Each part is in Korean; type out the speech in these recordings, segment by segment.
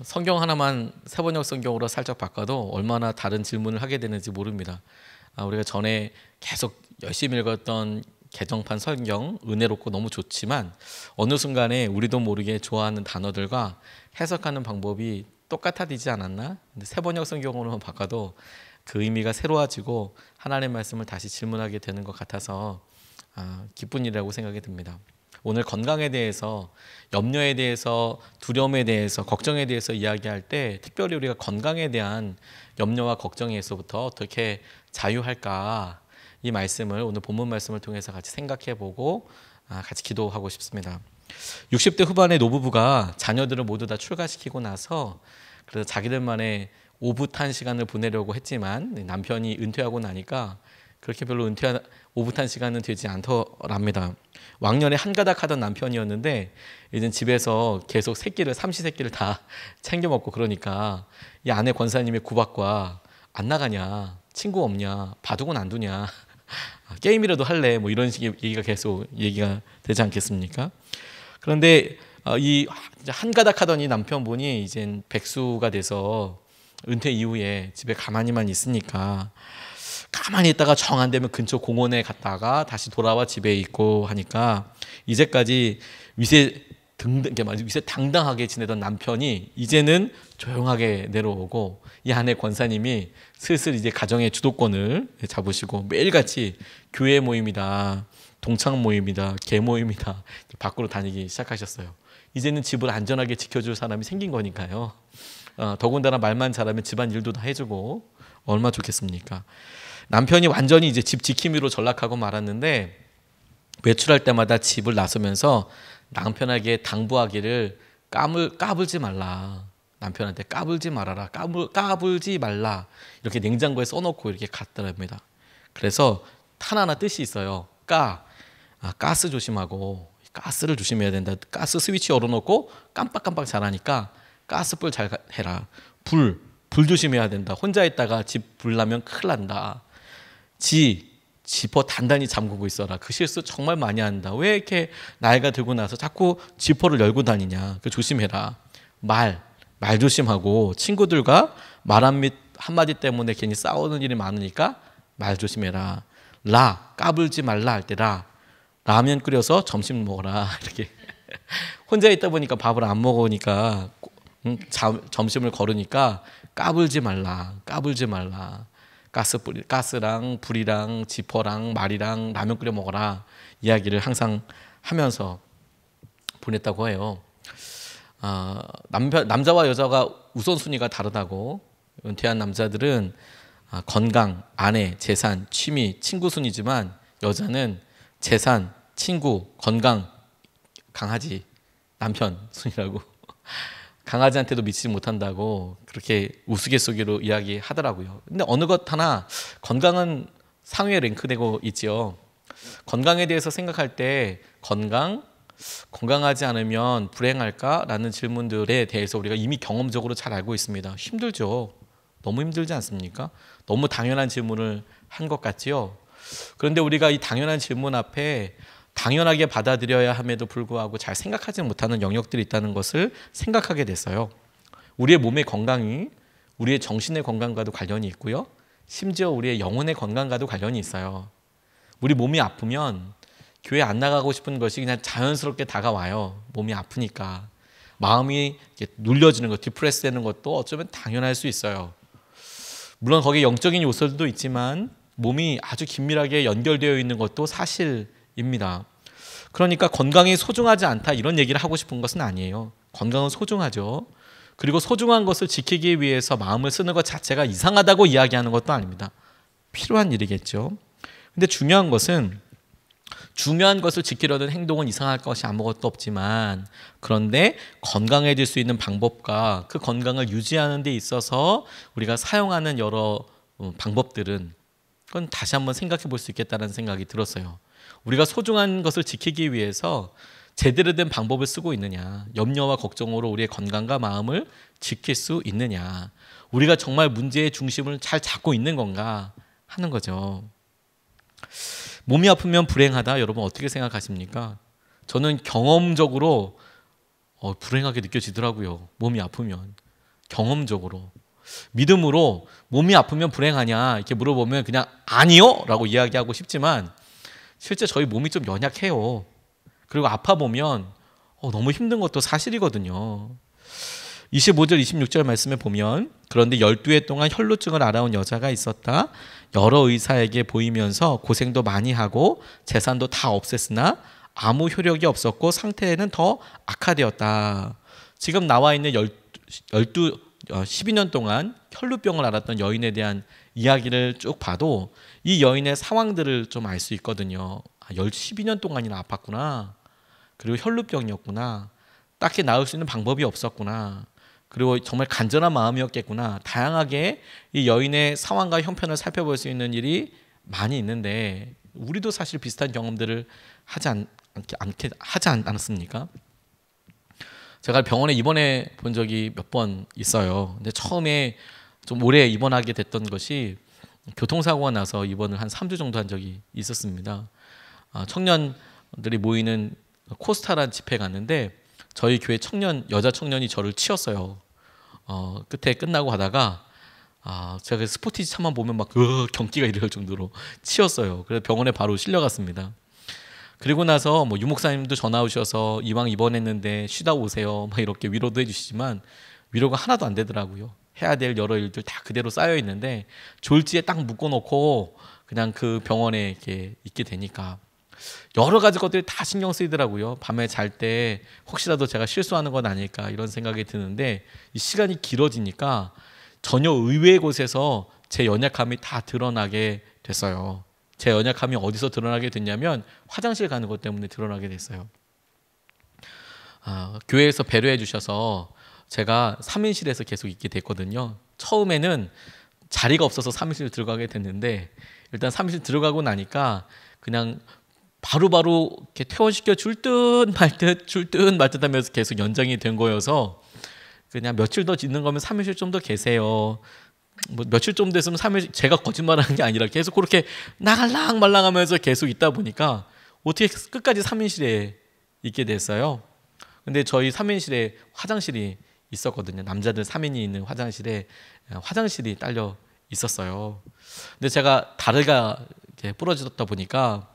성경 하나만 세번역 성경으로 살짝 바꿔도 얼마나 다른 질문을 하게 되는지 모릅니다. 우리가 전에 계속 열심히 읽었던 개정판 성경 은혜롭고 너무 좋지만 어느 순간에 우리도 모르게 좋아하는 단어들과 해석하는 방법이 똑같아지지 않았나? 근데 세번역 성경으로만 바꿔도 그 의미가 새로워지고 하나님의 말씀을 다시 질문하게 되는 것 같아서 기쁜 일이라고 생각이 듭니다. 오늘 건강에 대해서, 염려에 대해서, 두려움에 대해서, 걱정에 대해서 이야기할 때 특별히 우리가 건강에 대한 염려와 걱정에서부터 어떻게 자유할까, 이 말씀을 오늘 본문 말씀을 통해서 같이 생각해보고 같이 기도하고 싶습니다. 60대 후반의 노부부가 자녀들을 모두 다 출가시키고 나서 그래서 자기들만의 오붓한 시간을 보내려고 했지만 남편이 은퇴하고 나니까 그렇게 별로 오붓한 시간은 되지 않더랍니다. 왕년에 한가닥 하던 남편이었는데 이제 집에서 계속 삼시세끼를 다 챙겨 먹고 그러니까 이 아내 권사님의 구박과 안 나가냐, 친구 없냐, 바둑은 안 두냐, 게임이라도 할래, 뭐 이런 식의 얘기가 되지 않겠습니까? 그런데 이 한가닥 하던 이 남편분이 이제 백수가 돼서 은퇴 이후에 집에 가만히만 있으니까 가만히 있다가 정 안 되면 근처 공원에 갔다가 다시 돌아와 집에 있고 하니까 이제까지 위세당당하게 지내던 남편이 이제는 조용하게 내려오고 이 아내 권사님이 슬슬 이제 가정의 주도권을 잡으시고 매일같이 교회 모임이다, 동창 모임이다, 개 모임이다 밖으로 다니기 시작하셨어요. 이제는 집을 안전하게 지켜줄 사람이 생긴 거니까요. 더군다나 말만 잘하면 집안 일도 다 해주고 얼마나 좋겠습니까? 남편이 완전히 이제 집 지킴이로 전락하고 말았는데 외출할 때마다 집을 나서면서 남편에게 당부하기를 까불지 말라. 남편한테 까불지 말아라. 까불지 말라. 이렇게 냉장고에 써놓고 이렇게 갔더랍니다. 그래서 하나 뜻이 있어요. 가스 조심하고 가스를 조심해야 된다. 가스 스위치 열어놓고 깜빡깜빡 잘하니까 가스불 잘 해라. 불 조심해야 된다. 혼자 있다가 집 불 나면 큰일 난다. 지퍼 단단히 잠그고 있어라. 그 실수 정말 많이 한다. 왜 이렇게 나이가 들고 나서 자꾸 지퍼를 열고 다니냐. 그 조심해라. 말 조심하고 친구들과 말 한마디 때문에 괜히 싸우는 일이 많으니까 말 조심해라. 까불지 말라 할 때라. 라면 끓여서 점심 먹어라. 이렇게 혼자 있다 보니까 밥을 안 먹으니까 점심을 거르니까 까불지 말라. 가스랑 불이랑 지퍼랑 말이랑 라면 끓여 먹어라. 이야기를 항상 하면서 보냈다고 해요. 남자와 여자가 우선순위가 다르다고. 은퇴한 남자들은 건강, 아내, 재산, 취미, 친구 순이지만 여자는 재산, 친구, 건강, 강아지, 남편 순이라고. 강아지한테도 미치지 못한다고 그렇게 우스갯소리로 이야기하더라고요. 근데 어느 것 하나 건강은 상위에 랭크되고 있죠. 건강에 대해서 생각할 때 건강하지 않으면 불행할까라는 질문들에 대해서 우리가 이미 경험적으로 잘 알고 있습니다. 힘들죠. 너무 힘들지 않습니까? 너무 당연한 질문을 한 것 같지요. 그런데 우리가 이 당연한 질문 앞에 당연하게 받아들여야 함에도 불구하고 잘 생각하지 못하는 영역들이 있다는 것을 생각하게 됐어요. 우리의 몸의 건강이 우리의 정신의 건강과도 관련이 있고요. 심지어 우리의 영혼의 건강과도 관련이 있어요. 우리 몸이 아프면 교회 안 나가고 싶은 것이 그냥 자연스럽게 다가와요. 몸이 아프니까. 마음이 눌려지는 것, 디프레스 되는 것도 어쩌면 당연할 수 있어요. 물론 거기에 영적인 요소들도 있지만 몸이 아주 긴밀하게 연결되어 있는 것도 사실입니다. 그러니까 건강이 소중하지 않다 이런 얘기를 하고 싶은 것은 아니에요. 건강은 소중하죠. 그리고 소중한 것을 지키기 위해서 마음을 쓰는 것 자체가 이상하다고 이야기하는 것도 아닙니다. 필요한 일이겠죠. 근데 중요한 것을 지키려는 행동은 이상할 것이 아무것도 없지만 그런데 건강해질 수 있는 방법과 그 건강을 유지하는 데 있어서 우리가 사용하는 여러 방법들은 그건 다시 한번 생각해 볼 수 있겠다는 생각이 들었어요. 우리가 소중한 것을 지키기 위해서 제대로 된 방법을 쓰고 있느냐, 염려와 걱정으로 우리의 건강과 마음을 지킬 수 있느냐, 우리가 정말 문제의 중심을 잘 잡고 있는 건가 하는 거죠. 몸이 아프면 불행하다, 여러분 어떻게 생각하십니까? 저는 경험적으로 불행하게 느껴지더라고요. 몸이 아프면. 경험적으로. 믿음으로 몸이 아프면 불행하냐 이렇게 물어보면 그냥 아니요 라고 이야기하고 싶지만 실제 저희 몸이 좀 연약해요. 그리고 아파 보면 너무 힘든 것도 사실이거든요. 25절 26절 말씀에 보면 그런데 12해 동안 혈루증을 앓아온 여자가 있었다. 여러 의사에게 보이면서 고생도 많이 하고 재산도 다 없앴으나 아무 효력이 없었고 상태는 더 악화되었다. 지금 나와 있는 12년 동안 혈루병을 앓았던 여인에 대한 이야기를 쭉 봐도 이 여인의 상황들을 좀 알 수 있거든요. 12년 동안이나 아팠구나. 그리고 혈루병이었구나. 딱히 나을 수 있는 방법이 없었구나. 그리고 정말 간절한 마음이었겠구나. 다양하게 이 여인의 상황과 형편을 살펴볼 수 있는 일이 많이 있는데 우리도 사실 비슷한 경험들을 하지 않았습니까? 제가 병원에 입원해 본 적이 몇 번 있어요. 근데 처음에 좀 오래 입원하게 됐던 것이 교통사고가 나서 입원을 한 3주 정도 한 적이 있었습니다. 청년들이 모이는 코스타란 집회에 갔는데 저희 교회 여자 청년이 저를 치었어요. 끝에 끝나고 하다가 제가 스포티지 차만 보면 막 경기가 이럴 정도로 치였어요. 그래서 병원에 바로 실려갔습니다. 그리고 나서 뭐 유목사님도 전화 오셔서 이왕 입원했는데 쉬다 오세요 막 이렇게 위로도 해주시지만 위로가 하나도 안 되더라고요. 해야 될 여러 일들 다 그대로 쌓여 있는데 졸지에 딱 묶어놓고 그냥 그 병원에 이렇게 있게 되니까 여러 가지 것들이 다 신경 쓰이더라고요. 밤에 잘 때 혹시라도 제가 실수하는 건 아닐까 이런 생각이 드는데 이 시간이 길어지니까 전혀 의외의 곳에서 제 연약함이 다 드러나게 됐어요. 제 연약함이 어디서 드러나게 됐냐면 화장실 가는 것 때문에 드러나게 됐어요. 교회에서 배려해 주셔서 제가 3인실에서 계속 있게 됐거든요. 처음에는 자리가 없어서 3인실 들어가게 됐는데 일단 3인실 들어가고 나니까 그냥 바로바로 이렇게 퇴원시켜 줄 듯 말 듯 하면서 계속 연장이 된 거여서 그냥 며칠 더 있는 거면 3인실 좀 더 계세요. 뭐 며칠 좀 됐으면 3일 제가 거짓말하는 게 아니라 계속 그렇게 나갈랑 말랑하면서 계속 있다 보니까 어떻게 끝까지 3인실에 있게 됐어요. 근데 저희 3인실에 화장실이 있었거든요. 남자들 3인이 있는 화장실에 화장실이 딸려 있었어요. 근데 제가 다리가 이렇게 부러졌다 보니까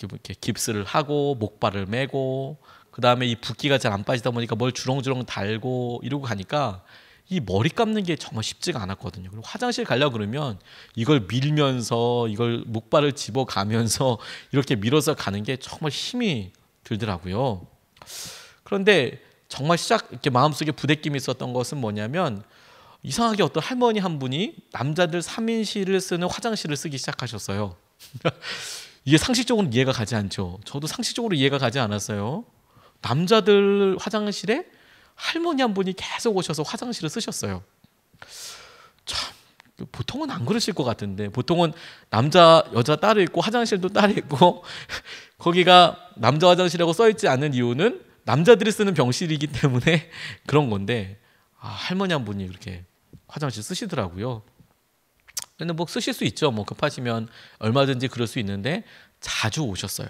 이렇게 깁스를 하고 목발을 매고 그 다음에 이 붓기가 잘 안 빠지다 보니까 뭘 주렁주렁 달고 이러고 가니까 이 머리 감는 게 정말 쉽지가 않았거든요. 그리고 화장실 가려고 그러면 이걸 밀면서 이걸 목발을 집어가면서 이렇게 밀어서 가는 게 정말 힘이 들더라고요. 그런데 정말 이렇게 마음속에 부대낌이 있었던 것은 뭐냐면 이상하게 어떤 할머니 한 분이 남자들 3인실을 쓰는 화장실을 쓰기 시작하셨어요. 이게 상식적으로 이해가 가지 않죠. 저도 상식적으로 이해가 가지 않았어요. 남자들 화장실에 할머니 한 분이 계속 오셔서 화장실을 쓰셨어요. 참 보통은 안 그러실 것 같은데 보통은 남자 여자 따로 있고 화장실도 따로 있고 거기가 남자 화장실이라고 써있지 않은 이유는 남자들이 쓰는 병실이기 때문에 그런 건데 할머니 한 분이 그렇게 화장실 쓰시더라고요. 근데 뭐 쓰실 수 있죠. 뭐 급하시면 얼마든지 그럴 수 있는데 자주 오셨어요.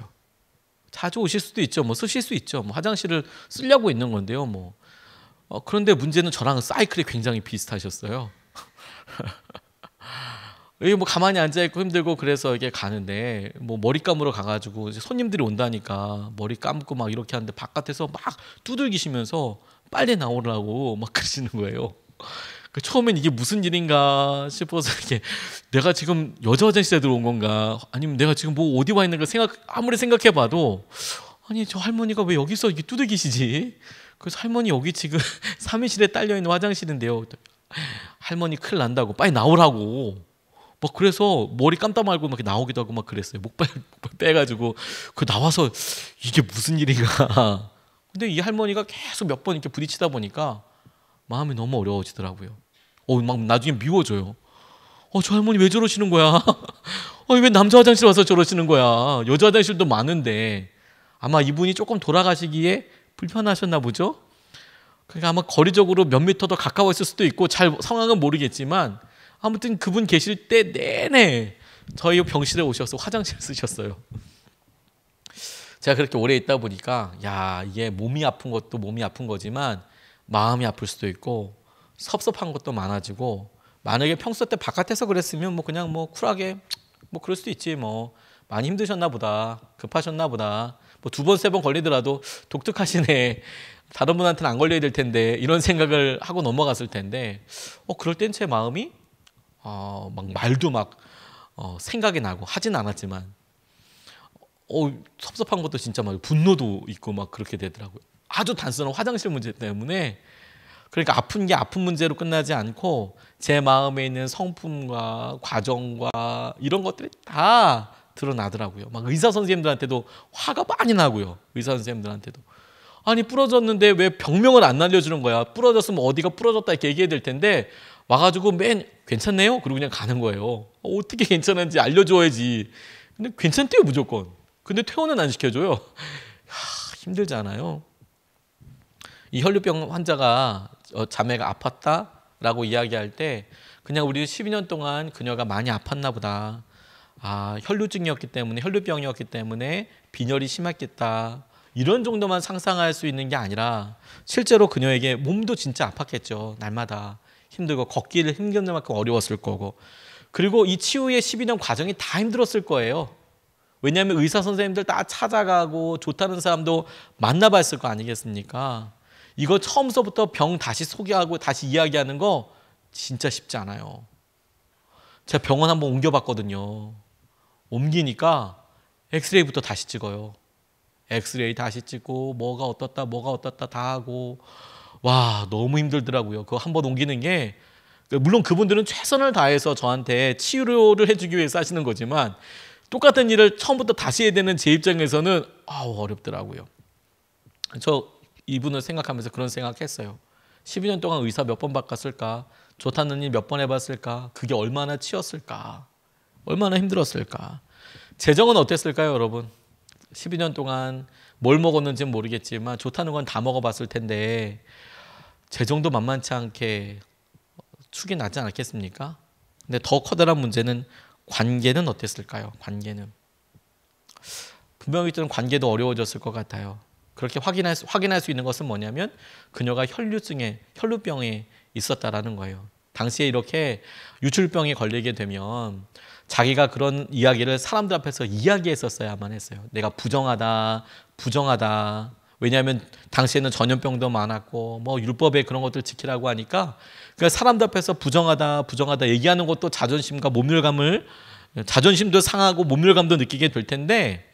자주 오실 수도 있죠. 뭐 쓰실 수 있죠. 뭐 화장실을 쓰려고 있는 건데요. 뭐 그런데 문제는 저랑 사이클이 굉장히 비슷하셨어요. 여기 뭐 가만히 앉아 있고 힘들고 그래서 이게 가는데 뭐 머리 감으러 가가지고 손님들이 온다니까 머리 감고 막 이렇게 하는데 바깥에서 막 두들기시면서 빨리 나오라고 막 그러시는 거예요. 처음엔 이게 무슨 일인가 싶어서 이게 내가 지금 여자 화장실에 들어온 건가 아니면 내가 지금 뭐 어디 와 있는 걸 아무리 생각해봐도 아니 저 할머니가 왜 여기서 이렇게 두들기시지? 그래서 할머니 여기 지금 3인실에 딸려있는 화장실인데요. 할머니 큰일 난다고 빨리 나오라고 막 그래서 머리 감다 말고 막 나오기도 하고 막 그랬어요. 목발 빼가지고 그 나와서 이게 무슨 일인가. 근데 이 할머니가 계속 몇 번 이렇게 부딪히다 보니까 마음이 너무 어려워지더라고요. 막 나중에 미워져요. 저 할머니 왜 저러시는 거야? 왜 남자 화장실 와서 저러시는 거야? 여자 화장실도 많은데 아마 이분이 조금 돌아가시기에 불편하셨나 보죠. 그러니까 아마 거리적으로 몇 미터 더 가까워 있을 수도 있고 잘 상황은 모르겠지만 아무튼 그분 계실 때 내내 저희 병실에 오셔서 화장실 쓰셨어요. 제가 그렇게 오래 있다 보니까 야, 이게 몸이 아픈 것도 몸이 아픈 거지만 마음이 아플 수도 있고 섭섭한 것도 많아지고, 만약에 평소 때 바깥에서 그랬으면 뭐 그냥 뭐 쿨하게 뭐 그럴 수도 있지, 뭐 많이 힘드셨나 보다, 급하셨나 보다, 뭐 두 번 세 번 걸리더라도 독특하시네, 다른 분한테는 안 걸려야 될 텐데, 이런 생각을 하고 넘어갔을 텐데, 그럴 땐 제 마음이 막 말도 막 생각이 나고 하진 않았지만 섭섭한 것도 진짜 막 분노도 있고 막 그렇게 되더라고요. 아주 단순한 화장실 문제 때문에. 그러니까 아픈 게 아픈 문제로 끝나지 않고 제 마음에 있는 성품과 과정과 이런 것들이 다 드러나더라고요. 막 의사 선생님들한테도 화가 많이 나고요. 의사 선생님들한테도 아니 부러졌는데 왜 병명을 안 알려주는 거야? 부러졌으면 어디가 부러졌다 이렇게 얘기해야 될 텐데 와가지고 맨 괜찮네요? 그리고 그냥 가는 거예요. 어떻게 괜찮은지 알려줘야지. 근데 괜찮대요 무조건. 근데 퇴원은 안 시켜줘요. 힘들잖아요. 이 혈류병 환자가 자매가 아팠다라고 이야기할 때 그냥 우리 12년 동안 그녀가 많이 아팠나 보다. 혈류증이었기 때문에, 혈류병이었기 때문에 빈혈이 심했겠다. 이런 정도만 상상할 수 있는 게 아니라 실제로 그녀에게 몸도 진짜 아팠겠죠. 날마다 힘들고 걷기를 힘들 만큼 어려웠을 거고, 그리고 이 치유의 12년 과정이 다 힘들었을 거예요. 왜냐하면 의사 선생님들 다 찾아가고 좋다는 사람도 만나봤을 거 아니겠습니까? 이거 처음서부터 병 다시 소개하고 다시 이야기하는 거 진짜 쉽지 않아요. 제가 병원 한번 옮겨봤거든요. 옮기니까 엑스레이부터 다시 찍어요. 엑스레이 다시 찍고 뭐가 어떻다 다 하고, 와 너무 힘들더라고요. 그거 한번 옮기는 게, 물론 그분들은 최선을 다해서 저한테 치료를 해주기 위해서 하시는 거지만 똑같은 일을 처음부터 다시 해야 되는 제 입장에서는 어렵더라고요. 저 이분을 생각하면서 그런 생각했어요. 12년 동안 의사 몇 번 바꿨을까? 좋다는 일 몇 번 해봤을까? 그게 얼마나 치였을까? 얼마나 힘들었을까? 재정은 어땠을까요, 여러분? 12년 동안 뭘 먹었는지는 모르겠지만 좋다는 건 다 먹어봤을 텐데 재정도 만만치 않게 축이 나지 않았겠습니까? 근데 더 커다란 문제는 관계는 어땠을까요? 관계는 분명히 좀 관계도 어려워졌을 것 같아요. 그렇게 확인할 수 있는 것은 뭐냐면 그녀가 혈류병에 있었다라는 거예요. 당시에 이렇게 유출병에 걸리게 되면 자기가 그런 이야기를 사람들 앞에서 이야기했었어야만 했어요. 내가 부정하다. 왜냐하면 당시에는 전염병도 많았고 뭐 율법에 그런 것들 지키라고 하니까 그러니까 사람들 앞에서 부정하다 얘기하는 것도 자존심도 상하고 모멸감도 느끼게 될 텐데,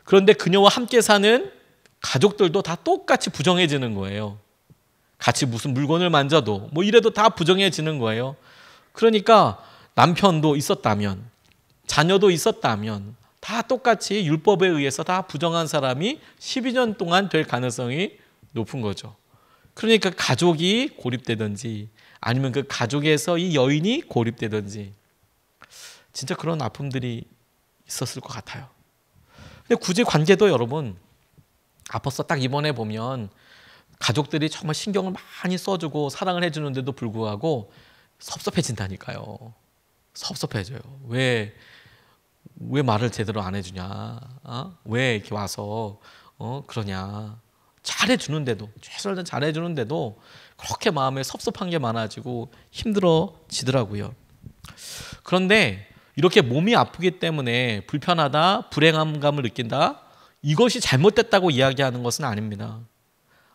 그런데 그녀와 함께 사는 가족들도 다 똑같이 부정해지는 거예요. 같이 무슨 물건을 만져도 뭐 이래도 다 부정해지는 거예요. 그러니까 남편도 있었다면, 자녀도 있었다면 다 똑같이 율법에 의해서 다 부정한 사람이 12년 동안 될 가능성이 높은 거죠. 그러니까 가족이 고립되든지 아니면 그 가족에서 이 여인이 고립되든지 진짜 그런 아픔들이 있었을 것 같아요. 근데 굳이 관계도 여러분 아팠어. 딱 이번에 보면 가족들이 정말 신경을 많이 써주고 사랑을 해주는데도 불구하고 섭섭해진다니까요. 섭섭해져요. 왜 말을 제대로 안 해주냐? 왜 이렇게 와서 그러냐? 잘해주는데도, 최선을 잘해주는데도 그렇게 마음에 섭섭한 게 많아지고 힘들어지더라고요. 그런데 이렇게 몸이 아프기 때문에 불편하다, 불행함감을 느낀다, 이것이 잘못됐다고 이야기하는 것은 아닙니다.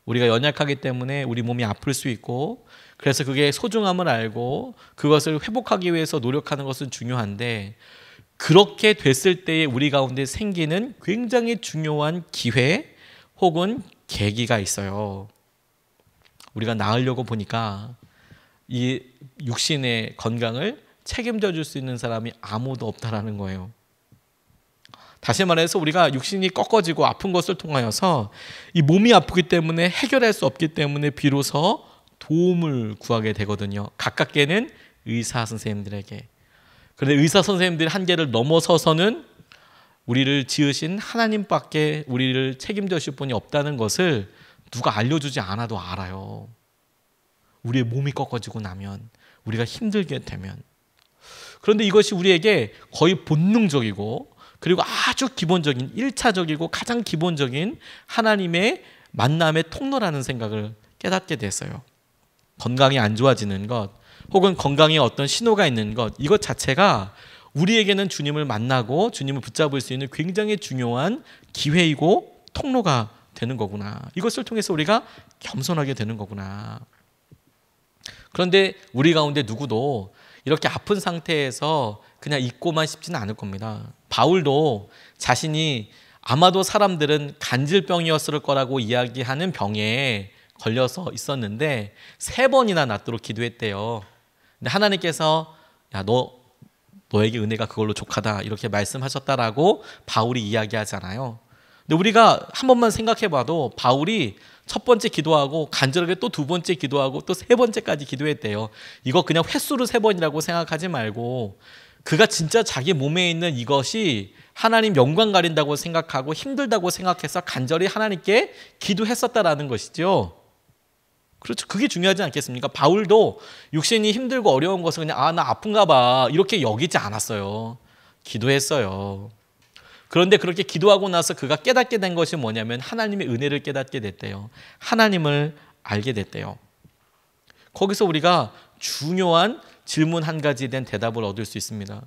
우리가 연약하기 때문에 우리 몸이 아플 수 있고, 그래서 그게 소중함을 알고 그것을 회복하기 위해서 노력하는 것은 중요한데, 그렇게 됐을 때에 우리 가운데 생기는 굉장히 중요한 기회 혹은 계기가 있어요. 우리가 나으려고 보니까 이 육신의 건강을 책임져 줄 수 있는 사람이 아무도 없다라는 거예요. 다시 말해서 우리가 육신이 꺾어지고 아픈 것을 통하여서 이 몸이 아프기 때문에 해결할 수 없기 때문에 비로소 도움을 구하게 되거든요. 가깝게는 의사 선생님들에게. 그런데 의사 선생님들의 한계를 넘어서서는 우리를 지으신 하나님밖에 우리를 책임져 주실 분이 없다는 것을 누가 알려주지 않아도 알아요. 우리의 몸이 꺾어지고 나면, 우리가 힘들게 되면. 그런데 이것이 우리에게 거의 본능적이고 그리고 아주 기본적인 1차적이고 가장 기본적인 하나님의 만남의 통로라는 생각을 깨닫게 됐어요. 건강이 안 좋아지는 것 혹은 건강에 어떤 신호가 있는 것, 이것 자체가 우리에게는 주님을 만나고 주님을 붙잡을 수 있는 굉장히 중요한 기회이고 통로가 되는 거구나. 이것을 통해서 우리가 겸손하게 되는 거구나. 그런데 우리 가운데 누구도 이렇게 아픈 상태에서 그냥 있고만 싶지는 않을 겁니다. 바울도 자신이 아마도 사람들은 간질병이었을 거라고 이야기하는 병에 걸려서 있었는데 3번이나 낫도록 기도했대요. 근데 하나님께서 야, 너에게 은혜가 그걸로 족하다 이렇게 말씀하셨다라고 바울이 이야기하잖아요. 근데 우리가 한 번만 생각해 봐도 바울이 첫 번째 기도하고 간절하게 또 2번째 기도하고 또 3번째까지 기도했대요. 이거 그냥 횟수로 3번이라고 생각하지 말고 그가 진짜 자기 몸에 있는 이것이 하나님 영광 가린다고 생각하고 힘들다고 생각해서 간절히 하나님께 기도했었다라는 것이죠. 그렇죠. 그게 중요하지 않겠습니까? 바울도 육신이 힘들고 어려운 것을 그냥 나 아픈가 봐 이렇게 여기지 않았어요. 기도했어요. 그런데 그렇게 기도하고 나서 그가 깨닫게 된 것이 뭐냐면 하나님의 은혜를 깨닫게 됐대요. 하나님을 알게 됐대요. 거기서 우리가 중요한 질문 한 가지에 대한 대답을 얻을 수 있습니다.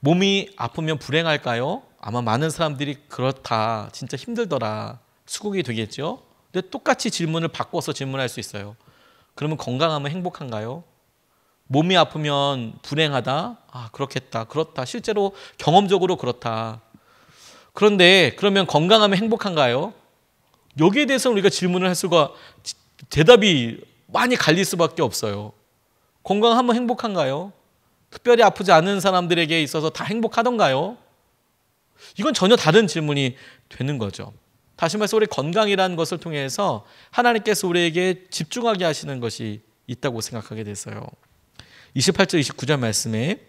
몸이 아프면 불행할까요? 아마 많은 사람들이 그렇다, 진짜 힘들더라, 수긍이 되겠죠. 근데 똑같이 질문을 바꿔서 질문할 수 있어요. 그러면 건강하면 행복한가요? 몸이 아프면 불행하다? 그렇겠다, 그렇다, 실제로 경험적으로 그렇다. 그런데 그러면 건강하면 행복한가요? 여기에 대해서 우리가 질문을 할 수가 대답이 많이 갈릴 수밖에 없어요. 건강하면 행복한가요? 특별히 아프지 않은 사람들에게 있어서 다 행복하던가요? 이건 전혀 다른 질문이 되는 거죠. 다시 말해서 우리 건강이라는 것을 통해서 하나님께서 우리에게 집중하게 하시는 것이 있다고 생각하게 됐어요. 28절 29절 말씀에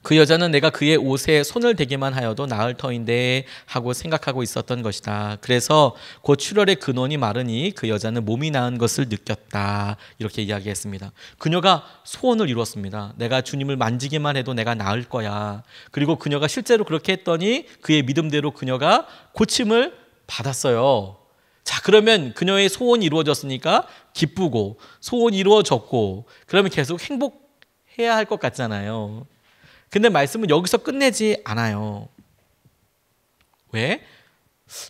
그 여자는 내가 그의 옷에 손을 대기만 하여도 나을 터인데 하고 생각하고 있었던 것이다. 그래서 곧 출혈의 근원이 마르니 그 여자는 몸이 나은 것을 느꼈다. 이렇게 이야기했습니다. 그녀가 소원을 이루었습니다. 내가 주님을 만지기만 해도 내가 나을 거야. 그리고 그녀가 실제로 그렇게 했더니 그의 믿음대로 그녀가 고침을 받았어요. 자, 그러면 그녀의 소원이 이루어졌으니까 기쁘고 소원이 이루어졌고 그러면 계속 행복해야 할 것 같잖아요. 근데 말씀은 여기서 끝내지 않아요. 왜?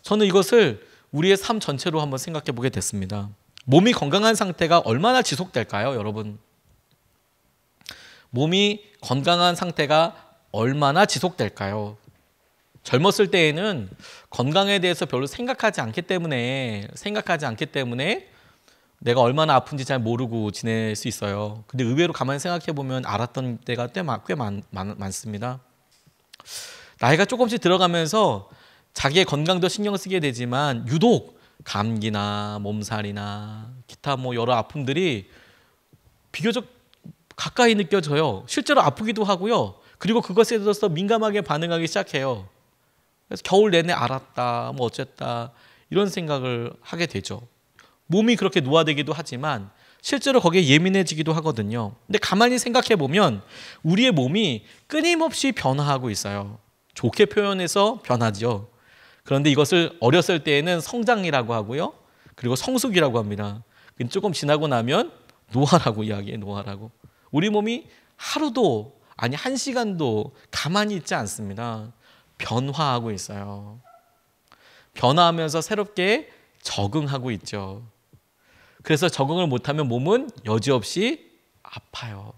저는 이것을 우리의 삶 전체로 한번 생각해 보게 됐습니다. 몸이 건강한 상태가 얼마나 지속될까요, 여러분? 몸이 건강한 상태가 얼마나 지속될까요? 젊었을 때에는 건강에 대해서 별로 생각하지 않기 때문에 내가 얼마나 아픈지 잘 모르고 지낼 수 있어요. 근데 의외로 가만히 생각해 보면 알았던 때가 꽤 많습니다. 나이가 조금씩 들어가면서 자기의 건강도 신경 쓰게 되지만 유독 감기나 몸살이나 기타 여러 아픔들이 비교적 가까이 느껴져요. 실제로 아프기도 하고요. 그리고 그것에 대해서 민감하게 반응하기 시작해요. 그래서 겨울 내내 알았다, 어쨌다 이런 생각을 하게 되죠. 몸이 그렇게 노화되기도 하지만 실제로 거기에 예민해지기도 하거든요. 근데 가만히 생각해 보면 우리의 몸이 끊임없이 변화하고 있어요. 좋게 표현해서 변하죠. 그런데 이것을 어렸을 때에는 성장이라고 하고요. 그리고 성숙이라고 합니다. 조금 지나고 나면 노화라고 이야기해요. 노화라고. 우리 몸이 하루도 아니 1시간도 가만히 있지 않습니다. 변화하고 있어요. 변화하면서 새롭게 적응하고 있죠. 그래서 적응을 못하면 몸은 여지없이 아파요.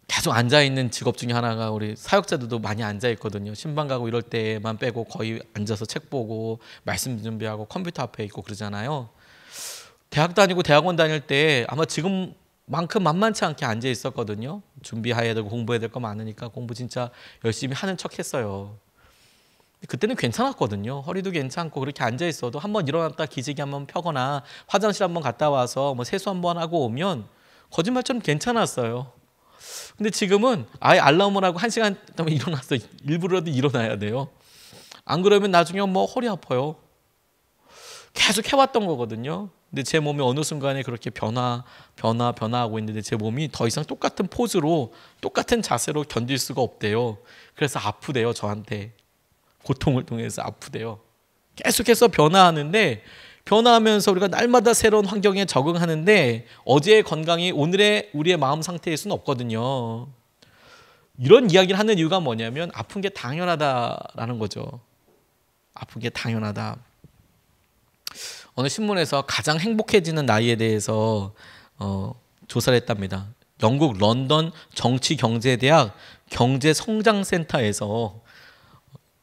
계속 앉아있는 직업 중에 하나가 우리 사역자들도 많이 앉아있거든요. 신방 가고 이럴 때만 빼고 거의 앉아서 책 보고 말씀 준비하고 컴퓨터 앞에 있고 그러잖아요. 대학 다니고 대학원 다닐 때 아마 지금만큼 만만치 않게 앉아 있었거든요. 준비해야 되고 공부해야 될 거 많으니까 공부 진짜 열심히 하는 척 했어요. 그때는 괜찮았거든요. 허리도 괜찮고 그렇게 앉아 있어도 한번 일어났다 기지개 한번 펴거나 화장실 한번 갔다 와서 세수 한번 하고 오면 거짓말처럼 괜찮았어요. 근데 지금은 아예 알람을 하고 1시간 동안 일어나서 일부러라도 일어나야 돼요. 안 그러면 나중에 허리 아파요. 계속 해왔던 거거든요. 근데 제 몸이 어느 순간에 그렇게 변화하고 있는데 제 몸이 더 이상 똑같은 포즈로 똑같은 자세로 견딜 수가 없대요. 그래서 아프대요. 저한테 고통을 통해서 아프대요. 계속해서 변화하는데 변화하면서 우리가 날마다 새로운 환경에 적응하는데 어제의 건강이 오늘의 우리의 마음 상태일 수는 없거든요. 이런 이야기를 하는 이유가 뭐냐면 아픈 게 당연하다라는 거죠. 아픈 게 당연하다. 어느 신문에서 가장 행복해지는 나이에 대해서 조사를 했답니다. 영국 런던 정치경제대학 경제성장센터에서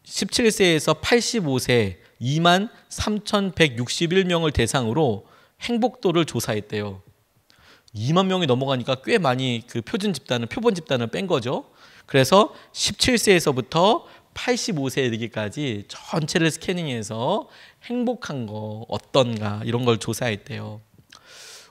17세에서 85세 23,161명을 대상으로 행복도를 조사했대요. 2만 명이 넘어가니까 꽤 많이 그 표본 집단을 뺀 거죠. 그래서 17세에서부터 85세에 이르기까지 전체를 스캐닝해서 행복한 거 어떤가 이런 걸 조사했대요.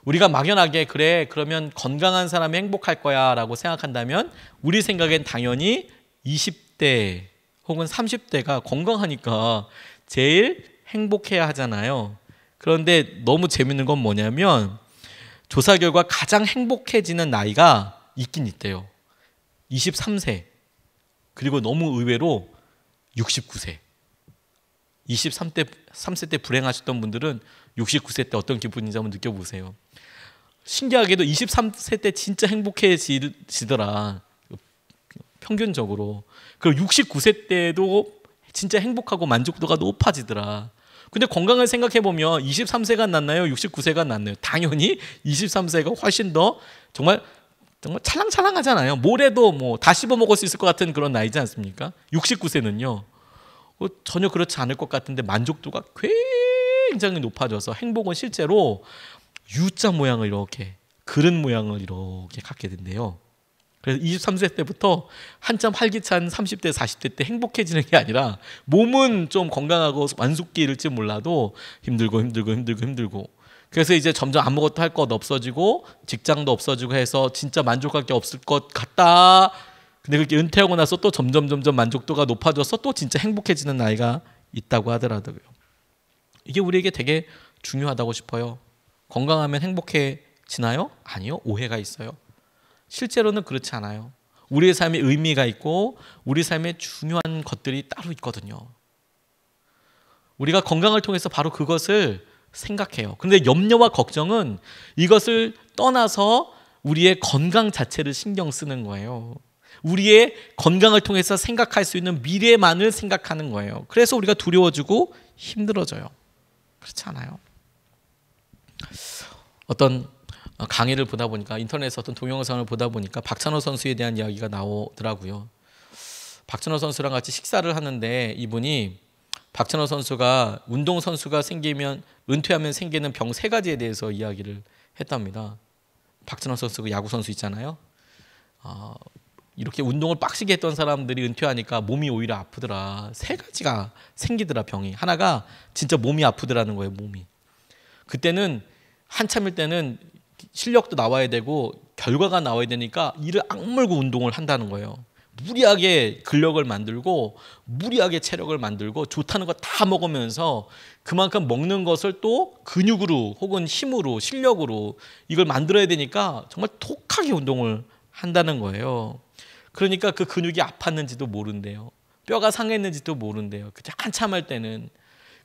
우리가 막연하게 그래 그러면 건강한 사람이 행복할 거야 라고 생각한다면 우리 생각엔 당연히 20대 혹은 30대가 건강하니까 제일 행복해야 하잖아요. 그런데 너무 재밌는 건 뭐냐면 조사 결과 가장 행복해지는 나이가 있긴 있대요. 23세 그리고 너무 의외로 69세 23세 때 불행하셨던 분들은 69세 때 어떤 기분인지 한번 느껴보세요. 신기하게도 23세 때 진짜 행복해지더라. 평균적으로. 그리고 69세 때도 진짜 행복하고 만족도가 높아지더라. 근데 건강을 생각해보면 23세가 낫나요? 69세가 낫나요? 당연히 23세가 훨씬 더 정말 찰랑찰랑하잖아요. 모래도 뭐 다 씹어 먹을 수 있을 것 같은 그런 나이지 않습니까? 69세는요. 전혀 그렇지 않을 것 같은데 만족도가 굉장히 높아져서 행복은 실제로 U자 모양을 이렇게 그릇 모양을 이렇게 갖게 된대요. 그래서 23세 때부터 한참 활기찬 30대, 40대 때 행복해지는 게 아니라 몸은 좀 건강하고 완숙기일지 몰라도 힘들고 그래서 이제 점점 아무것도 할 것 없어지고 직장도 없어지고 해서 진짜 만족할 게 없을 것 같다. 근데 그렇게 은퇴하고 나서 또 점점 만족도가 높아져서 또 진짜 행복해지는 나이가 있다고 하더라고요. 이게 우리에게 되게 중요하다고 싶어요. 건강하면 행복해지나요? 아니요. 오해가 있어요. 실제로는 그렇지 않아요. 우리의 삶에 의미가 있고 우리 삶에 중요한 것들이 따로 있거든요. 우리가 건강을 통해서 바로 그것을 생각해요. 그런데 염려와 걱정은 이것을 떠나서 우리의 건강 자체를 신경 쓰는 거예요. 우리의 건강을 통해서 생각할 수 있는 미래만을 생각하는 거예요. 그래서 우리가 두려워지고 힘들어져요. 그렇지 않아요? 어떤 강의를 보다 보니까 인터넷에서 어떤 동영상을 보다 보니까 박찬호 선수에 대한 이야기가 나오더라고요. 박찬호 선수랑 같이 식사를 하는데 이분이 박찬호 선수가 운동선수가 은퇴하면 생기는 병 3가지에 대해서 이야기를 했답니다. 박찬호 선수가 야구선수 있잖아요. 이렇게 운동을 빡시게 했던 사람들이 은퇴하니까 몸이 오히려 아프더라. 3가지가 생기더라 병이. 하나가 진짜 몸이 아프더라는 거예요. 몸이. 그때는 한참일 때는 실력도 나와야 되고 결과가 나와야 되니까 이를 악물고 운동을 한다는 거예요. 무리하게 근력을 만들고 무리하게 체력을 만들고 좋다는 거 다 먹으면서 그만큼 먹는 것을 또 근육으로 혹은 힘으로 실력으로 이걸 만들어야 되니까 정말 독하게 운동을 한다는 거예요. 그러니까 그 근육이 아팠는지도 모른대요. 뼈가 상했는지도 모른대요. 그때 한참 할 때는.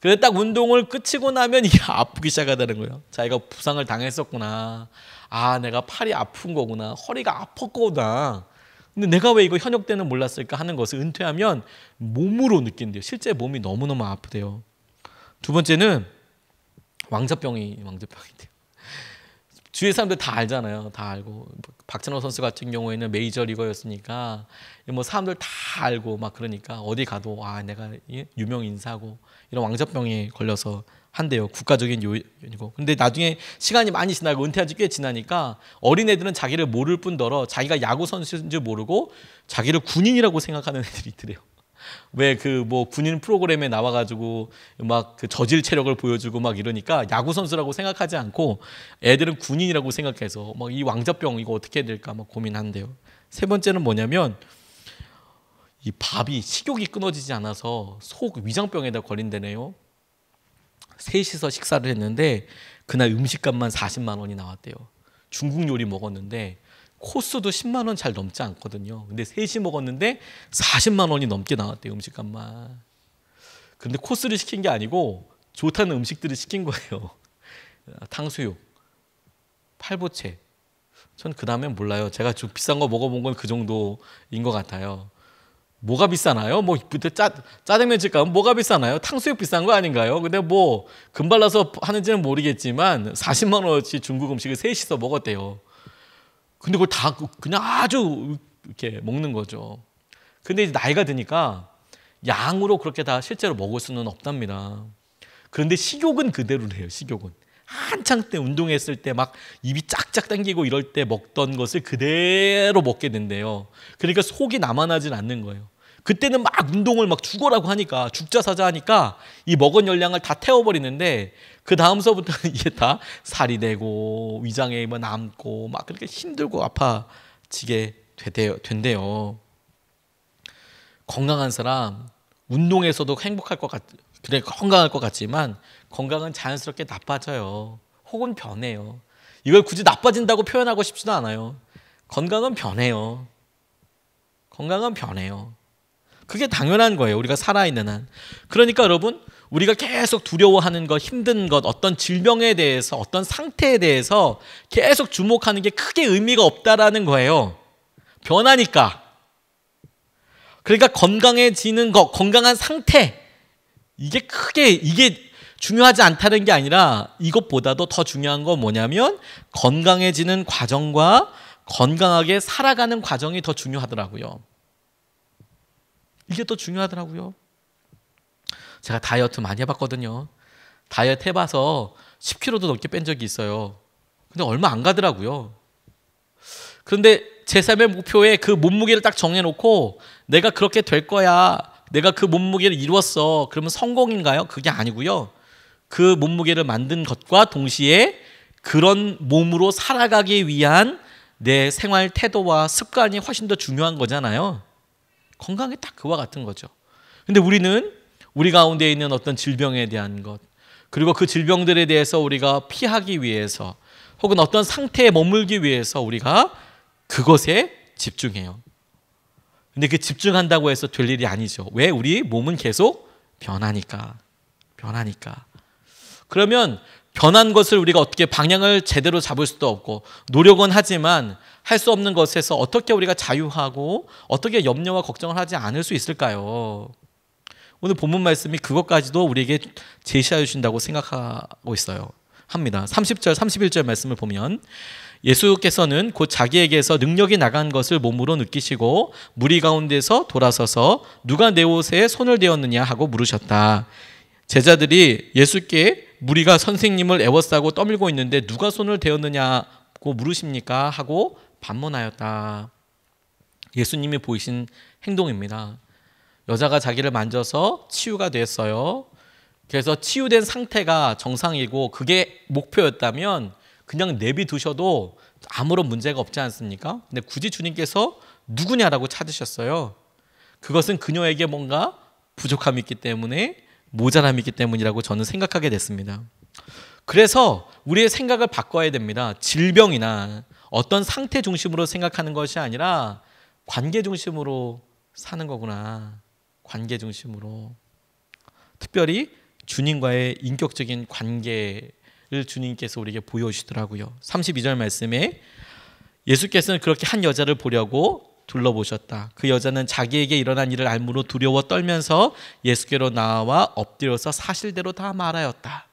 그래서 딱 운동을 끝이고 나면 이게 아프기 시작하다는 거예요. 자기가 부상을 당했었구나. 내가 팔이 아픈 거구나. 허리가 아팠구나. 근데 내가 왜 이거 현역 때는 몰랐을까 하는 것을 은퇴하면 몸으로 느낀대요. 실제 몸이 너무너무 아프대요. 두 번째는 왕자병이대요. 주위의 사람들 다 알잖아요. 다 알고. 박찬호 선수 같은 경우에는 메이저리거였으니까 뭐 사람들 다 알고 막 그러니까 어디 가도 내가 유명 인사고 이런 왕자병에 걸려서 한대요. 국가적인 요인이고. 근데 나중에 시간이 많이 지나고 은퇴한 지 꽤 지나니까 어린애들은 자기를 모를 뿐더러 자기가 야구 선수인 줄 모르고 자기를 군인이라고 생각하는 애들이 있더래요. 왜 군인 프로그램에 나와가지고 막 그 저질 체력을 보여주고 막 이러니까 야구 선수라고 생각하지 않고 애들은 군인이라고 생각해서 막 이 왕자병 이거 어떻게 해야 될까 막 고민한대요. 3번째는 뭐냐면 이 밥이 식욕이 끊어지지 않아서 속 위장병에다 걸린다네요. 셋이서 식사를 했는데 그날 음식값만 40만 원이 나왔대요. 중국 요리 먹었는데 코스도 10만 원 잘 넘지 않거든요. 근데 셋이 먹었는데 40만 원이 넘게 나왔대요, 음식값만. 그런데 코스를 시킨 게 아니고 좋다는 음식들을 시킨 거예요. 탕수육, 팔보채. 전 그 다음에 몰라요. 제가 좀 비싼 거 먹어본 건 그 정도인 것 같아요. 뭐가 비싸나요? 뭐 짜장면 집 가면 뭐가 비싸나요? 탕수육 비싼 거 아닌가요? 근데 뭐 금발라서 하는지는 모르겠지만 40만 원어치 중국 음식을 셋이서 먹었대요. 근데 그걸 다 그냥 아주 이렇게 먹는 거죠. 근데 이제 나이가 드니까 양으로 그렇게 다 실제로 먹을 수는 없답니다. 그런데 식욕은 그대로래요. 식욕은 한창 때 운동했을 때 막 입이 짝짝 당기고 이럴 때 먹던 것을 그대로 먹게 된대요. 그러니까 속이 남아나질 않는 거예요. 그때는 막 운동을 막 죽어라고 하니까 죽자 사자 하니까 이 먹은 열량을 다 태워버리는데 그 다음서부터는 이게 다 살이 되고 위장에 뭐 남고 막 그렇게 힘들고 아파지게 된대요. 건강한 사람 운동에서도 행복할 것 그래 건강할 것 같지만 건강은 자연스럽게 나빠져요. 혹은 변해요. 이걸 굳이 나빠진다고 표현하고 싶지도 않아요. 건강은 변해요. 건강은 변해요. 그게 당연한 거예요. 우리가 살아있는 한. 그러니까 여러분 우리가 계속 두려워하는 것, 힘든 것, 어떤 질병에 대해서 어떤 상태에 대해서 계속 주목하는 게 크게 의미가 없다라는 거예요. 변하니까. 그러니까 건강해지는 것, 건강한 상태 이게 중요하지 않다는 게 아니라 이것보다도 더 중요한 건 뭐냐면 건강해지는 과정과 건강하게 살아가는 과정이 더 중요하더라고요. 이게 더 중요하더라고요. 제가 다이어트 많이 해봤거든요. 다이어트 해봐서 10kg도 넘게 뺀 적이 있어요. 근데 얼마 안 가더라고요. 그런데 제 삶의 목표에 그 몸무게를 딱 정해놓고 내가 그렇게 될 거야. 내가 그 몸무게를 이루었어. 그러면 성공인가요? 그게 아니고요. 그 몸무게를 만든 것과 동시에 그런 몸으로 살아가기 위한 내 생활 태도와 습관이 훨씬 더 중요한 거잖아요. 건강이 딱 그와 같은 거죠. 근데 우리는 우리 가운데 있는 어떤 질병에 대한 것 그리고 그 질병들에 대해서 우리가 피하기 위해서 혹은 어떤 상태에 머물기 위해서 우리가 그것에 집중해요. 근데 그 집중한다고 해서 될 일이 아니죠. 왜? 우리 몸은 계속 변하니까. 그러면 변한 것을 우리가 어떻게 방향을 제대로 잡을 수도 없고 노력은 하지만 할 수 없는 것에서 어떻게 우리가 자유하고 어떻게 염려와 걱정을 하지 않을 수 있을까요? 오늘 본문 말씀이 그것까지도 우리에게 제시해 주신다고 생각하고 있어요. 합니다. 30절, 31절 말씀을 보면 예수께서는 곧 자기에게서 능력이 나간 것을 몸으로 느끼시고 무리 가운데서 돌아서서 누가 내 옷에 손을 대었느냐 하고 물으셨다. 제자들이 예수께 무리가 선생님을 애워싸고 떠밀고 있는데 누가 손을 대었느냐고 물으십니까? 하고 반문하였다. 예수님이 보이신 행동입니다. 여자가 자기를 만져서 치유가 됐어요. 그래서 치유된 상태가 정상이고 그게 목표였다면 그냥 내비두셔도 아무런 문제가 없지 않습니까? 근데 굳이 주님께서 누구냐라고 찾으셨어요. 그것은 그녀에게 뭔가 부족함이 있기 때문에 모자람이 있기 때문이라고 저는 생각하게 됐습니다. 그래서 우리의 생각을 바꿔야 됩니다. 질병이나 어떤 상태 중심으로 생각하는 것이 아니라 관계 중심으로 사는 거구나. 관계 중심으로. 특별히 주님과의 인격적인 관계를 주님께서 우리에게 보여주시더라고요. 32절 말씀에 예수께서는 그렇게 한 여자를 보려고 둘러보셨다. 그 여자는 자기에게 일어난 일을 알므로 두려워 떨면서 예수께로 나와 엎드려서 사실대로 다 말하였다.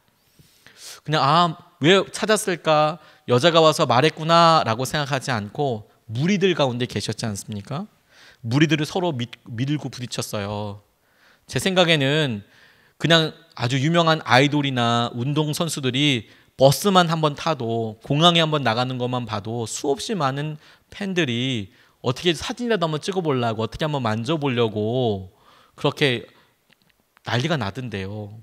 그냥 왜 찾았을까? 여자가 와서 말했구나 라고 생각하지 않고 무리들 가운데 계셨지 않습니까? 무리들을 서로 밀고 부딪혔어요. 제 생각에는 그냥 아주 유명한 아이돌이나 운동선수들이 버스만 한번 타도 공항에 한번 나가는 것만 봐도 수없이 많은 팬들이 어떻게 사진이라도 한번 찍어보려고 어떻게 한번 만져보려고 그렇게 난리가 나던데요.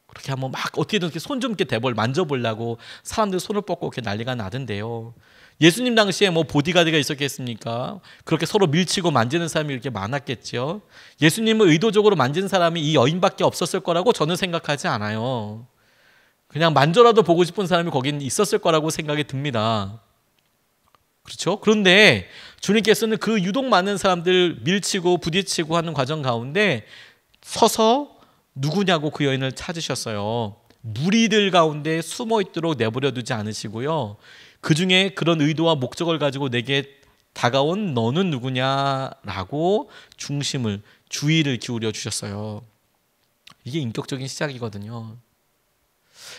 그렇게 한번 막 어떻게든 손 좀 이렇게 만져보려고 사람들 손을 뻗고 이렇게 난리가 나던데요. 예수님 당시에 뭐 보디가드가 있었겠습니까? 그렇게 서로 밀치고 만지는 사람이 이렇게 많았겠죠. 예수님을 의도적으로 만진 사람이 이 여인밖에 없었을 거라고 저는 생각하지 않아요. 그냥 만져라도 보고 싶은 사람이 거긴 있었을 거라고 생각이 듭니다. 그렇죠? 그런데 주님께서는 그 유독 많은 사람들 밀치고 부딪히고 하는 과정 가운데 서서 누구냐고 그 여인을 찾으셨어요. 무리들 가운데 숨어 있도록 내버려 두지 않으시고요. 그 중에 그런 의도와 목적을 가지고 내게 다가온 너는 누구냐라고 주의를 기울여 주셨어요. 이게 인격적인 시작이거든요.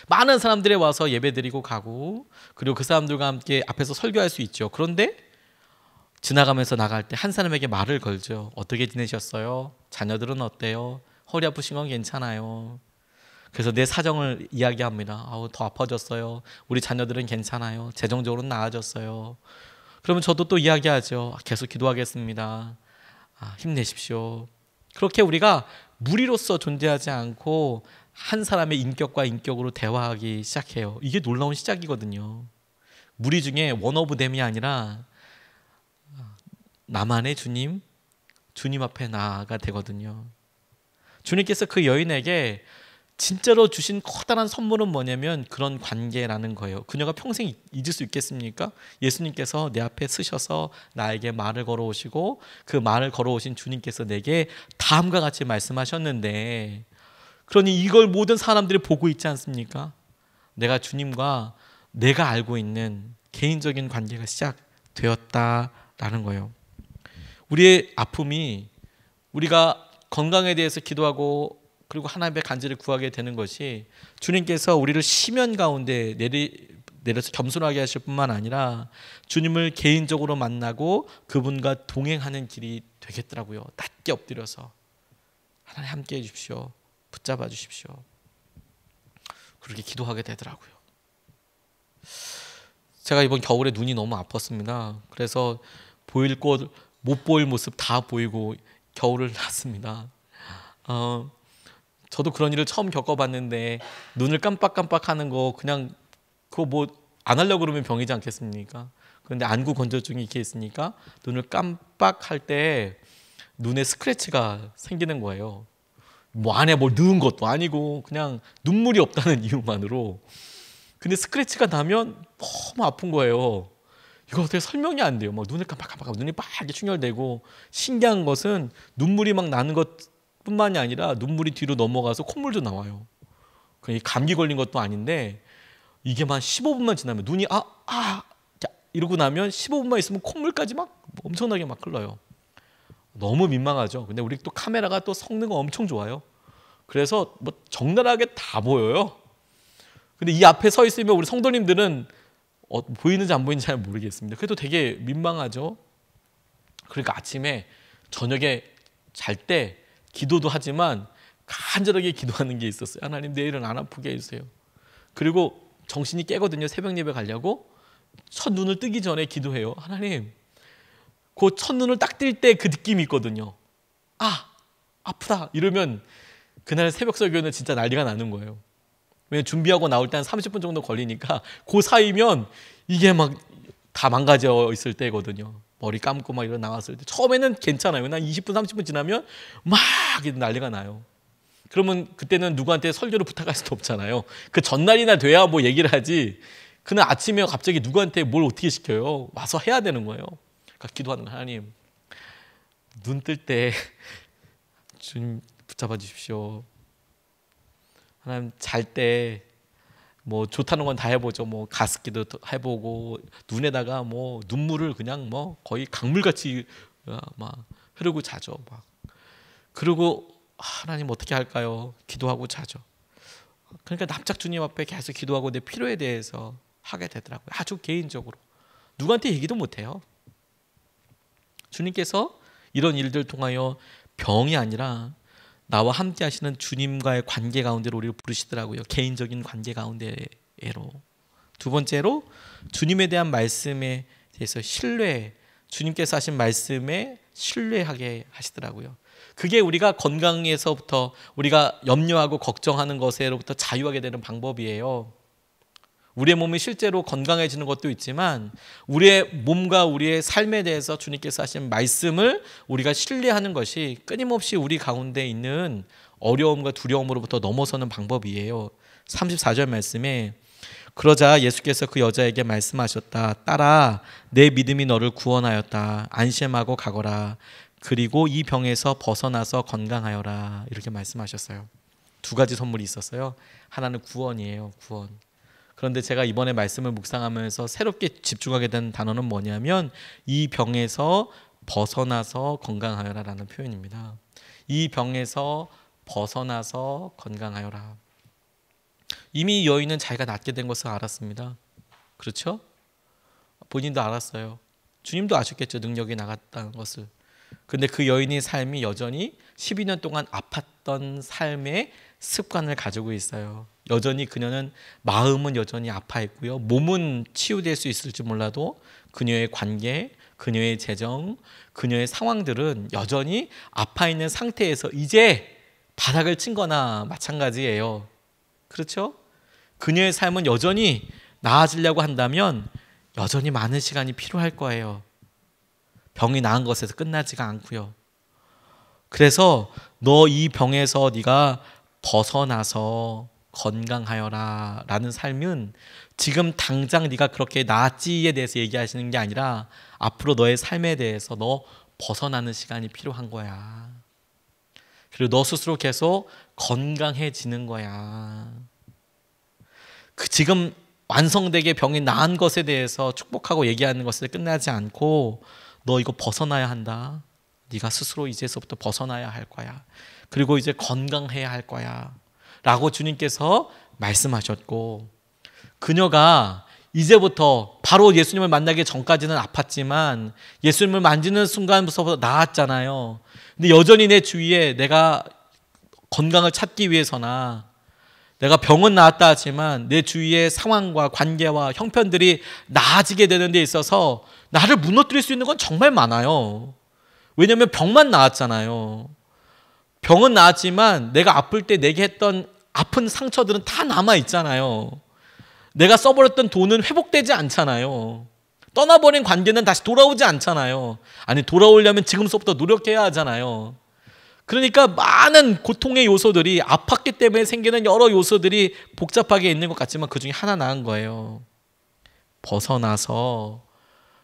많은 사람들이 와서 예배드리고 가고, 그리고 그 사람들과 함께 앞에서 설교할 수 있죠. 그런데 지나가면서 나갈 때 한 사람에게 말을 걸죠. 어떻게 지내셨어요? 자녀들은 어때요? 허리 아프신 건 괜찮아요. 그래서 내 사정을 이야기합니다. 더 아파졌어요. 우리 자녀들은 괜찮아요. 재정적으로는 나아졌어요. 그러면 저도 또 이야기하죠. 계속 기도하겠습니다. 힘내십시오. 그렇게 우리가 무리로서 존재하지 않고 한 사람의 인격과 인격으로 대화하기 시작해요. 이게 놀라운 시작이거든요. 무리 중에 원 오브 댐이 아니라 나만의 주님 앞에 나아가 되거든요. 주님께서 그 여인에게 진짜로 주신 커다란 선물은 뭐냐면 그런 관계라는 거예요. 그녀가 평생 잊을 수 있겠습니까? 예수님께서 내 앞에 서셔서 나에게 말을 걸어오시고 그 말을 걸어오신 주님께서 내게 다음과 같이 말씀하셨는데, 그러니 이걸 모든 사람들이 보고 있지 않습니까? 내가 주님과 내가 알고 있는 개인적인 관계가 시작되었다라는 거예요. 우리의 아픔이 우리가 건강에 대해서 기도하고 그리고 하나님의 간절히 구하게 되는 것이 주님께서 우리를 시면 가운데 내려서 겸손하게 하실 뿐만 아니라 주님을 개인적으로 만나고 그분과 동행하는 길이 되겠더라고요. 낮게 엎드려서 하나님 함께 해 주십시오. 붙잡아 주십시오. 그렇게 기도하게 되더라고요. 제가 이번 겨울에 눈이 너무 아팠습니다. 그래서 보일 곳 못 보일 모습 다 보이고 겨울을 났습니다. 저도 그런 일을 처음 겪어봤는데 눈을 깜빡깜빡하는 거 그냥 그거 뭐 안 하려고 그러면 병이지 않겠습니까? 그런데 안구 건조증이 이렇게 있으니까 눈을 깜빡할 때 눈에 스크래치가 생기는 거예요. 뭐 안에 뭘 넣은 것도 아니고 그냥 눈물이 없다는 이유만으로. 근데 스크래치가 나면 너무 아픈 거예요. 이거 어떻게 설명이 안 돼요. 막 눈을 깜빡깜빡하고 눈이 빨갛게 충혈되고, 신기한 것은 눈물이 막 나는 것뿐만이 아니라 눈물이 뒤로 넘어가서 콧물도 나와요. 감기 걸린 것도 아닌데 이게 만 15분만 지나면 눈이 이러고 나면 15분만 있으면 콧물까지 막 엄청나게 막 흘러요. 너무 민망하죠. 근데 우리 또 카메라가 또 성능은 엄청 좋아요. 그래서 뭐 적나라하게 다 보여요. 근데 이 앞에 서 있으면 우리 성도님들은 보이는지 안 보이는지 잘 모르겠습니다. 그래도 되게 민망하죠. 그러니까 아침에 저녁에 잘 때 기도도 하지만 간절하게 기도하는 게 있었어요. 하나님 내일은 안 아프게 해주세요. 그리고 정신이 깨거든요. 새벽 예배 가려고 첫 눈을 뜨기 전에 기도해요. 하나님, 그 첫눈을 딱 뜰 때 그 느낌이 있거든요. 아프다 이러면 그날 새벽 설교는 진짜 난리가 나는 거예요. 왜냐면 준비하고 나올 때 한 30분 정도 걸리니까 그 사이면 이게 막 다 망가져 있을 때거든요. 머리 감고 막 이런 나왔을 때 처음에는 괜찮아요. 한 20분 30분 지나면 막 난리가 나요. 그러면 그때는 누구한테 설교를 부탁할 수도 없잖아요. 그 전날이나 돼야 뭐 얘기를 하지. 그날 아침에 갑자기 누구한테 뭘 어떻게 시켜요. 와서 해야 되는 거예요. 그러니까 기도하는 거, 하나님 눈 뜰 때 주님 붙잡아 주십시오. 하나님 잘 때 뭐 좋다는 건 다 해보죠. 뭐 가습기도 해보고 눈에다가 뭐 눈물을 그냥 뭐 거의 강물같이 막 흐르고 자죠. 막 그리고 하나님 어떻게 할까요? 기도하고 자죠. 그러니까 납작 주님 앞에 계속 기도하고 내 필요에 대해서 하게 되더라고요. 아주 개인적으로 누구한테 얘기도 못해요. 주님께서 이런 일들 통하여 병이 아니라 나와 함께 하시는 주님과의 관계 가운데로 우리를 부르시더라고요. 개인적인 관계 가운데로. 두 번째로 주님에 대한 말씀에 대해서 신뢰, 주님께서 하신 말씀에 신뢰하게 하시더라고요. 그게 우리가 건강에서부터 우리가 염려하고 걱정하는 것에로부터 자유하게 되는 방법이에요. 우리의 몸이 실제로 건강해지는 것도 있지만 우리의 몸과 우리의 삶에 대해서 주님께서 하신 말씀을 우리가 신뢰하는 것이 끊임없이 우리 가운데 있는 어려움과 두려움으로부터 넘어서는 방법이에요. 34절 말씀에 그러자 예수께서 그 여자에게 말씀하셨다. 딸아, 내 믿음이 너를 구원하였다. 안심하고 가거라. 그리고 이 병에서 벗어나서 건강하여라. 이렇게 말씀하셨어요. 두 가지 선물이 있었어요. 하나는 구원이에요. 구원. 그런데 제가 이번에 말씀을 묵상하면서 새롭게 집중하게 된 단어는 뭐냐면 이 병에서 벗어나서 건강하여라라는 표현입니다. 이 병에서 벗어나서 건강하여라. 이미 여인은 자기가 낫게 된 것을 알았습니다. 그렇죠? 본인도 알았어요. 주님도 아셨겠죠. 능력이 나갔다는 것을. 근데 그 여인의 삶이 여전히 12년 동안 아팠던 삶의 습관을 가지고 있어요. 여전히 그녀는 마음은 여전히 아파했고요. 몸은 치유될 수 있을지 몰라도 그녀의 관계, 그녀의 재정, 그녀의 상황들은 여전히 아파 있는 상태에서 이제 바닥을 친 거나 마찬가지예요. 그렇죠? 그녀의 삶은 여전히 나아지려고 한다면 여전히 많은 시간이 필요할 거예요. 병이 나은 것에서 끝나지가 않고요. 그래서 너 이 병에서 네가 벗어나서 건강하여라 라는 삶은 지금 당장 네가 그렇게 나았지에 대해서 얘기하시는 게 아니라 앞으로 너의 삶에 대해서 너 벗어나는 시간이 필요한 거야. 그리고 너 스스로 계속 건강해지는 거야. 지금 완성되게 병이 나은 것에 대해서 축복하고 얘기하는 것에 끝나지 않고 너 이거 벗어나야 한다. 네가 스스로 이제서부터 벗어나야 할 거야. 그리고 이제 건강해야 할 거야 라고 주님께서 말씀하셨고, 그녀가 이제부터 바로 예수님을 만나기 전까지는 아팠지만 예수님을 만지는 순간부터 나았잖아요. 근데 여전히 내 주위에 내가 건강을 찾기 위해서나 내가 병은 나았다 하지만 내 주위의 상황과 관계와 형편들이 나아지게 되는 데 있어서 나를 무너뜨릴 수 있는 건 정말 많아요. 왜냐하면 병만 나았잖아요. 병은 나았지만 내가 아플 때 내게 했던 아픈 상처들은 다 남아있잖아요. 내가 써버렸던 돈은 회복되지 않잖아요. 떠나버린 관계는 다시 돌아오지 않잖아요. 아니, 돌아오려면 지금서부터 노력해야 하잖아요. 그러니까 많은 고통의 요소들이, 아팠기 때문에 생기는 여러 요소들이 복잡하게 있는 것 같지만 그 중에 하나 나은 거예요. 벗어나서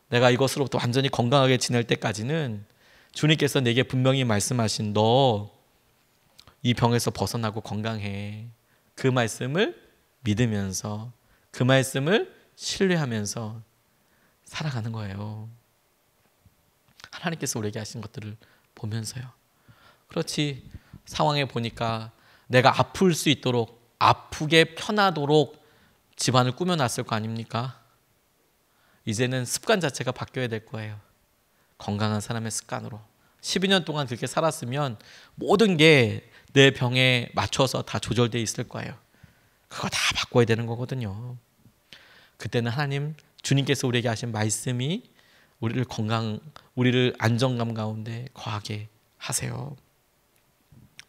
내가 이것으로부터 완전히 건강하게 지낼 때까지는 주님께서 내게 분명히 말씀하신 너 이 병에서 벗어나고 건강해. 그 말씀을 믿으면서 그 말씀을 신뢰하면서 살아가는 거예요. 하나님께서 우리에게 하신 것들을 보면서요. 그렇지, 상황에 보니까 내가 아플 수 있도록, 아프게 편하도록 집안을 꾸며놨을 거 아닙니까? 이제는 습관 자체가 바뀌어야 될 거예요. 건강한 사람의 습관으로. 12년 동안 그렇게 살았으면 모든 게 내 병에 맞춰서 다 조절되어 있을 거예요. 그거 다 바꿔야 되는 거거든요. 그때는 하나님, 주님께서 우리에게 하신 말씀이 우리를 안정감 가운데 거하게 하세요.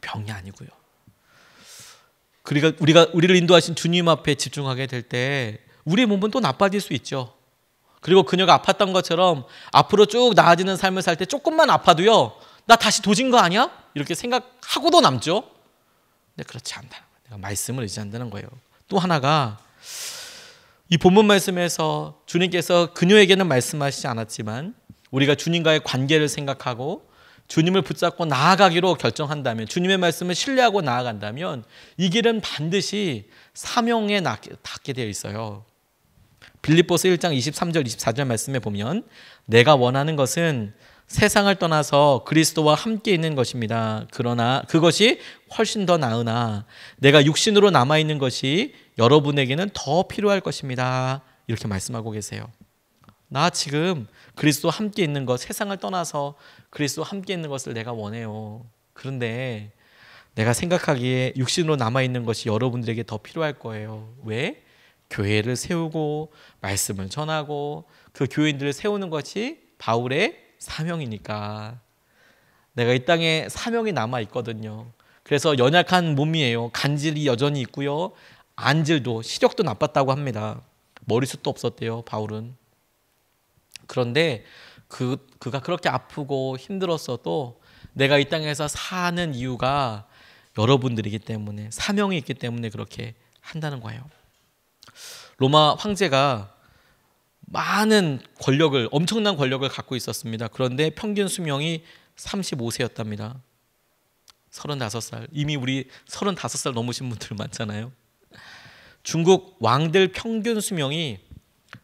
병이 아니고요. 그러니까 우리를 인도하신 주님 앞에 집중하게 될 때 우리의 몸은 또 나빠질 수 있죠. 그리고 그녀가 아팠던 것처럼 앞으로 쭉 나아지는 삶을 살 때 조금만 아파도요, 나 다시 도진 거 아니야? 이렇게 생각하고도 남죠. 근데 그렇지 않다. 내가 말씀을 의지한다는 거예요. 또 하나가, 이 본문 말씀에서 주님께서 그녀에게는 말씀하시지 않았지만 우리가 주님과의 관계를 생각하고 주님을 붙잡고 나아가기로 결정한다면, 주님의 말씀을 신뢰하고 나아간다면 이 길은 반드시 사명에 닿게 되어 있어요. 빌립보서 1장 23절 24절 말씀에 보면 내가 원하는 것은 세상을 떠나서 그리스도와 함께 있는 것입니다. 그러나 그것이 훨씬 더 나으나 내가 육신으로 남아있는 것이 여러분에게는 더 필요할 것입니다. 이렇게 말씀하고 계세요. 나 지금 그리스도와 함께 있는 것, 세상을 떠나서 그리스도와 함께 있는 것을 내가 원해요. 그런데 내가 생각하기에 육신으로 남아있는 것이 여러분들에게 더 필요할 거예요. 왜? 교회를 세우고 말씀을 전하고 그 교인들을 세우는 것이 바울의 사명이니까. 내가 이 땅에 사명이 남아있거든요. 그래서 연약한 몸이에요. 간질이 여전히 있고요. 안질도, 시력도 나빴다고 합니다. 머리숱도 없었대요, 바울은. 그런데 그가 그렇게 아프고 힘들었어도 내가 이 땅에서 사는 이유가 여러분들이기 때문에, 사명이 있기 때문에 그렇게 한다는 거예요. 로마 황제가 많은 권력을, 엄청난 권력을 갖고 있었습니다. 그런데 평균 수명이 35세였답니다. 35살. 이미 우리 35살 넘으신 분들 많잖아요. 중국 왕들 평균 수명이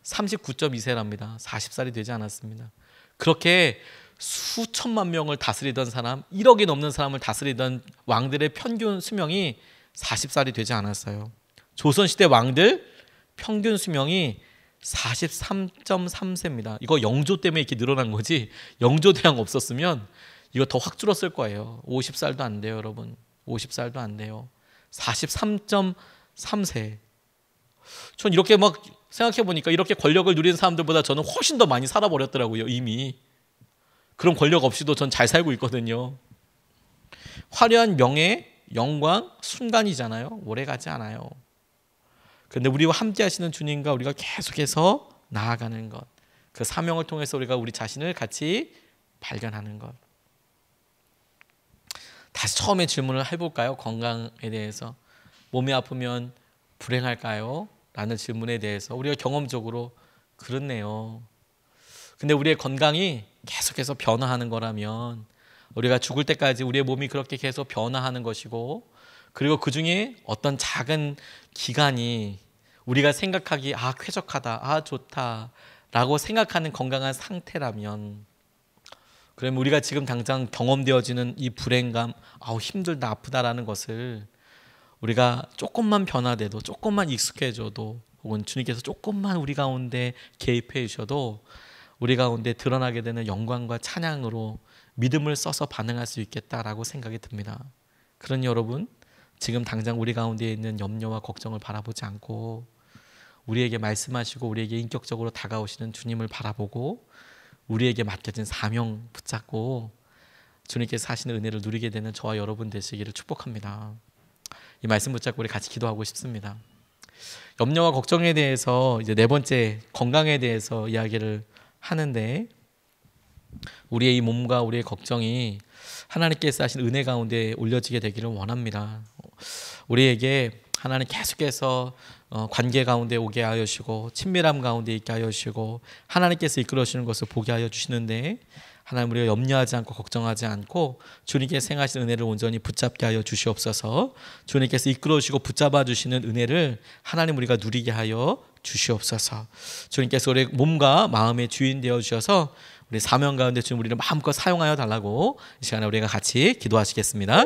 39.2세랍니다. 40살이 되지 않았습니다. 그렇게 수천만 명을 다스리던 사람, 1억이 넘는 사람을 다스리던 왕들의 평균 수명이 40살이 되지 않았어요. 조선시대 왕들 평균 수명이 43.3세입니다. 이거 영조 때문에 이렇게 늘어난 거지, 영조대왕 없었으면 이거 더 확 줄었을 거예요. 50살도 안 돼요, 여러분. 50살도 안 돼요. 43.3세. 전 이렇게 막 생각해 보니까 이렇게 권력을 누리는 사람들보다 저는 훨씬 더 많이 살아버렸더라고요, 이미. 그런 권력 없이도 전 잘 살고 있거든요. 화려한 명예, 영광, 순간이잖아요. 오래가지 않아요. 그런데 우리와 함께 하시는 주님과 우리가 계속해서 나아가는 것, 그 사명을 통해서 우리가 우리 자신을 같이 발견하는 것. 다시 처음에 질문을 해볼까요? 건강에 대해서. 몸이 아프면 불행할까요? 라는 질문에 대해서 우리가 경험적으로 그렇네요. 근데 우리의 건강이 계속해서 변화하는 거라면, 우리가 죽을 때까지 우리의 몸이 그렇게 계속 변화하는 것이고, 그리고 그 중에 어떤 작은 기간이 우리가 생각하기 쾌적하다, 좋다 라고 생각하는 건강한 상태라면, 그러면 우리가 지금 당장 경험되어지는 이 불행감, 힘들다, 아프다라는 것을 우리가 조금만 변화돼도, 조금만 익숙해져도, 혹은 주님께서 조금만 우리 가운데 개입해 주셔도 우리 가운데 드러나게 되는 영광과 찬양으로 믿음을 써서 반응할 수 있겠다라고 생각이 듭니다. 그러니 여러분, 지금 당장 우리 가운데 있는 염려와 걱정을 바라보지 않고 우리에게 말씀하시고 우리에게 인격적으로 다가오시는 주님을 바라보고 우리에게 맡겨진 사명 붙잡고 주님께서 하시는 은혜를 누리게 되는 저와 여러분 되시기를 축복합니다. 이 말씀 붙잡고 우리 같이 기도하고 싶습니다. 염려와 걱정에 대해서 이제 네 번째, 건강에 대해서 이야기를 하는데, 우리의 이 몸과 우리의 걱정이 하나님께서 하신 은혜 가운데 올려지게 되기를 원합니다. 우리에게 하나님 계속해서 관계 가운데 오게 하여 주시고 친밀함 가운데 있게 하여 주시고 하나님께서 이끌어 주시는 것을 보게 하여 주시는데, 하나님 우리가 염려하지 않고 걱정하지 않고 주님께서 행하신 은혜를 온전히 붙잡게 하여 주시옵소서. 주님께서 이끌어 주시고 붙잡아 주시는 은혜를 하나님 우리가 누리게 하여 주시옵소서. 주님께서 우리 몸과 마음의 주인 되어 주셔서 우리 사명 가운데 주님 우리를 마음껏 사용하여 달라고 이 시간에 우리가 같이 기도하시겠습니다.